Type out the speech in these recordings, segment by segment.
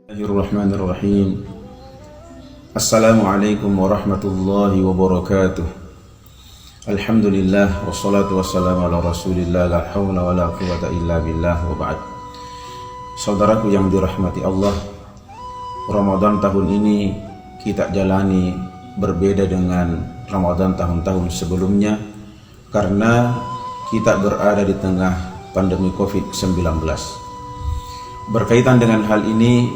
Bismillahirrahmanirrahim. Assalamualaikum warahmatullahi wabarakatuh. Alhamdulillah wassalatu wassalamu ala rasulillah, la hawla wa la quwata illa billah, wa ba'd. Saudaraku yang dirahmati Allah, Ramadan tahun ini kita jalani berbeda dengan Ramadan tahun-tahun sebelumnya karena kita berada di tengah pandemi COVID-19. Berkaitan dengan hal ini,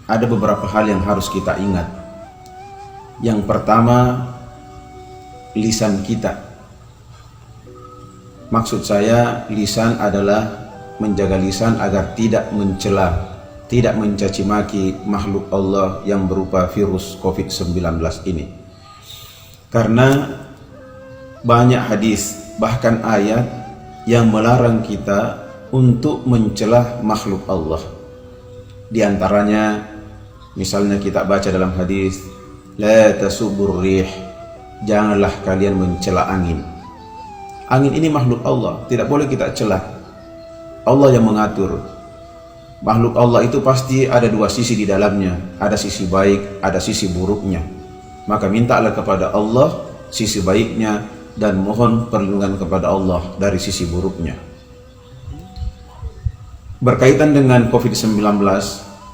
ada beberapa hal yang harus kita ingat. Yang pertama, lisan kita. Maksud saya, lisan adalah menjaga lisan agar tidak mencela, tidak mencaci maki makhluk Allah yang berupa virus COVID-19 ini. Karena banyak hadis, bahkan ayat yang melarang kita untuk mencela makhluk Allah. Di antaranya, misalnya kita baca dalam hadis, la tasubur rih, janganlah kalian mencela angin. Angin ini makhluk Allah, tidak boleh kita celah. Allah yang mengatur. Makhluk Allah itu pasti ada dua sisi di dalamnya, ada sisi baik, ada sisi buruknya. Maka mintalah kepada Allah sisi baiknya dan mohon perlindungan kepada Allah dari sisi buruknya. Berkaitan dengan COVID-19,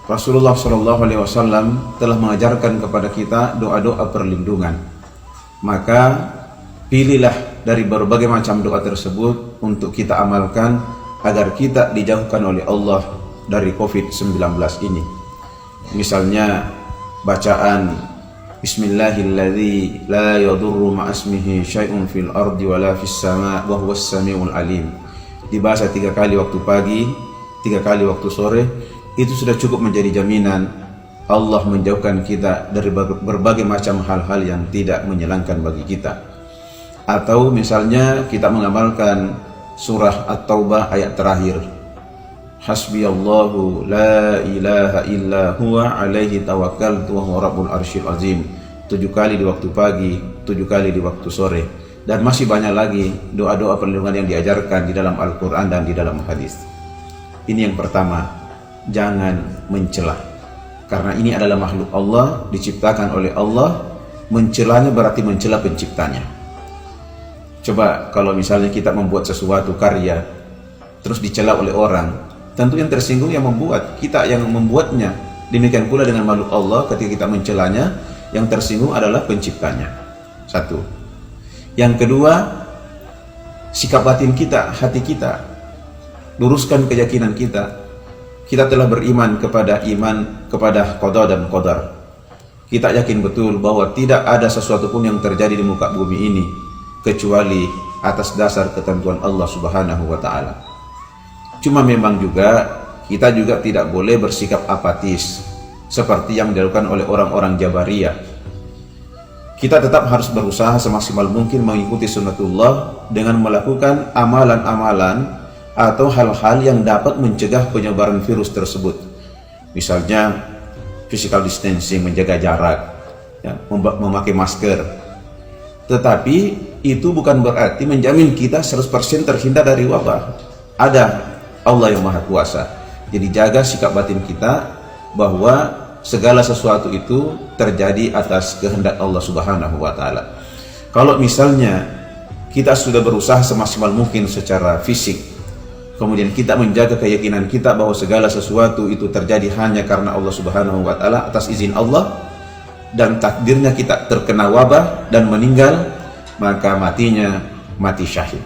Rasulullah SAW telah mengajarkan kepada kita doa-doa perlindungan. Maka pilihlah dari berbagai macam doa tersebut untuk kita amalkan agar kita dijauhkan oleh Allah dari COVID-19 ini. Misalnya bacaan Bismillahilladzi la yadurru ma'asmihi syai'un fil ardi wala fis sama' wa huwas samiul alim. Dibaca 3 kali waktu pagi, 3 kali waktu sore, itu sudah cukup menjadi jaminan Allah menjauhkan kita dari berbagai macam hal-hal yang tidak menyenangkan bagi kita. Atau misalnya kita mengamalkan surah At-Taubah ayat terakhir, Hasbiyallahu la ilaha illa huwa alaihi tawakkaltu wa huwa rabbul arsyil azim. 7 kali di waktu pagi, 7 kali di waktu sore. Dan masih banyak lagi doa-doa perlindungan yang diajarkan di dalam Al-Quran dan di dalam hadis. Ini yang pertama, jangan mencela. Karena ini adalah makhluk Allah, diciptakan oleh Allah. Mencelanya berarti mencela penciptanya. Coba kalau misalnya kita membuat sesuatu karya, terus dicela oleh orang, tentu yang tersinggung yang membuat, kita yang membuatnya. Demikian pula dengan makhluk Allah, ketika kita mencelanya, yang tersinggung adalah penciptanya. Satu. Yang kedua, sikap batin kita, hati kita. Luruskan keyakinan kita. Kita telah beriman kepada qada dan qadar. Kita yakin betul bahwa tidak ada sesuatu pun yang terjadi di muka bumi ini kecuali atas dasar ketentuan Allah Subhanahu wa taala. Cuma memang juga kita juga tidak boleh bersikap apatis seperti yang dilakukan oleh orang-orang Jabariyah. Kita tetap harus berusaha semaksimal mungkin mengikuti sunnatullah dengan melakukan amalan-amalan atau hal-hal yang dapat mencegah penyebaran virus tersebut. Misalnya physical distancing, menjaga jarak, ya, memakai masker. Tetapi itu bukan berarti menjamin kita 100% terhindar dari wabah. Ada Allah yang Maha Kuasa. Jadi jaga sikap batin kita bahwa segala sesuatu itu terjadi atas kehendak Allah Subhanahu wa taala. Kalau misalnya kita sudah berusaha semaksimal mungkin secara fisik, kemudian kita menjaga keyakinan kita bahwa segala sesuatu itu terjadi hanya karena Allah Subhanahu wa taala, atas izin Allah, dan takdirnya kita terkena wabah dan meninggal, maka matinya mati syahid.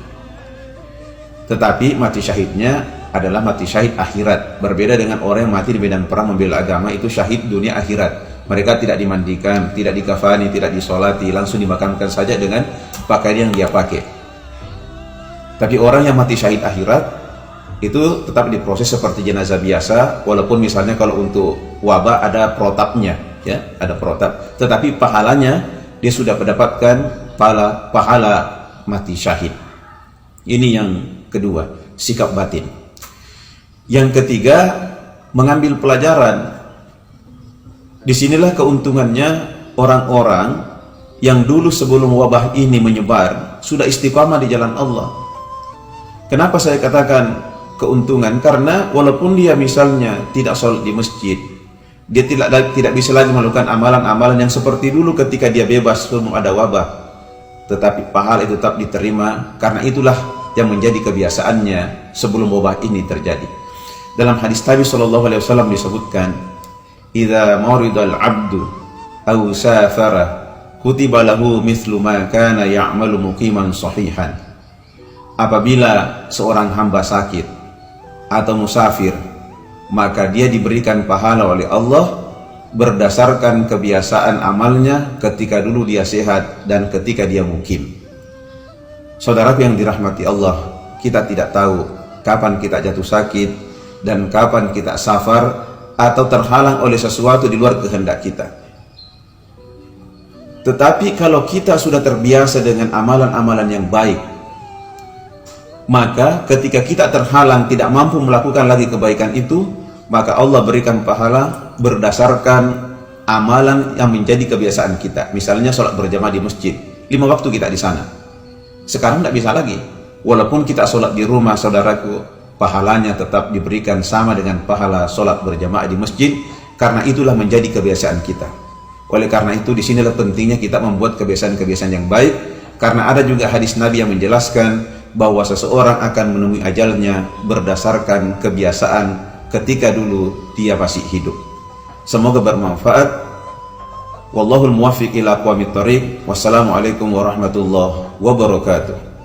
Tetapi mati syahidnya adalah mati syahid akhirat. Berbeda dengan orang yang mati di medan perang membela agama, itu syahid dunia akhirat. Mereka tidak dimandikan, tidak dikafani, tidak disolati, langsung dimakamkan saja dengan pakaian yang dia pakai. Tapi orang yang mati syahid akhirat itu tetap diproses seperti jenazah biasa, walaupun misalnya kalau untuk wabah ada protapnya, ya, ada protap. Tetapi pahalanya dia sudah mendapatkan pahala mati syahid. Ini yang kedua, sikap batin. Yang ketiga, mengambil pelajaran. Disinilah keuntungannya orang-orang yang dulu sebelum wabah ini menyebar sudah istiqamah di jalan Allah. Kenapa saya katakan keuntungan? Karena walaupun dia misalnya tidak sholat di masjid, dia tidak bisa lagi melakukan amalan-amalan yang seperti dulu ketika dia bebas sebelum ada wabah, tetapi pahala itu tetap diterima, karena itulah yang menjadi kebiasaannya sebelum wabah ini terjadi. Dalam hadis Nabi SAW disebutkan, "Idza maridal abdu aw safara kutiba lahu mithlu ma kana ya'malu muqiman sahihan." Apabila seorang hamba sakit atau musafir, maka dia diberikan pahala oleh Allah berdasarkan kebiasaan amalnya ketika dulu dia sehat dan ketika dia mukim. Saudaraku yang dirahmati Allah, kita tidak tahu kapan kita jatuh sakit dan kapan kita safar atau terhalang oleh sesuatu di luar kehendak kita. Tetapi kalau kita sudah terbiasa dengan amalan-amalan yang baik, maka ketika kita terhalang tidak mampu melakukan lagi kebaikan itu, maka Allah berikan pahala berdasarkan amalan yang menjadi kebiasaan kita. Misalnya sholat berjamaah di masjid, 5 waktu kita di sana. Sekarang tidak bisa lagi. Walaupun kita sholat di rumah, saudaraku, pahalanya tetap diberikan sama dengan pahala sholat berjamaah di masjid, karena itulah menjadi kebiasaan kita. Oleh karena itu, disinilah pentingnya kita membuat kebiasaan-kebiasaan yang baik, karena ada juga hadis Nabi yang menjelaskan bahwa seseorang akan menemui ajalnya berdasarkan kebiasaan ketika dulu dia masih hidup. Semoga bermanfaat. Wallahul muwaffiq ila aqwamit thoriq. Wassalamualaikum warahmatullahi wabarakatuh.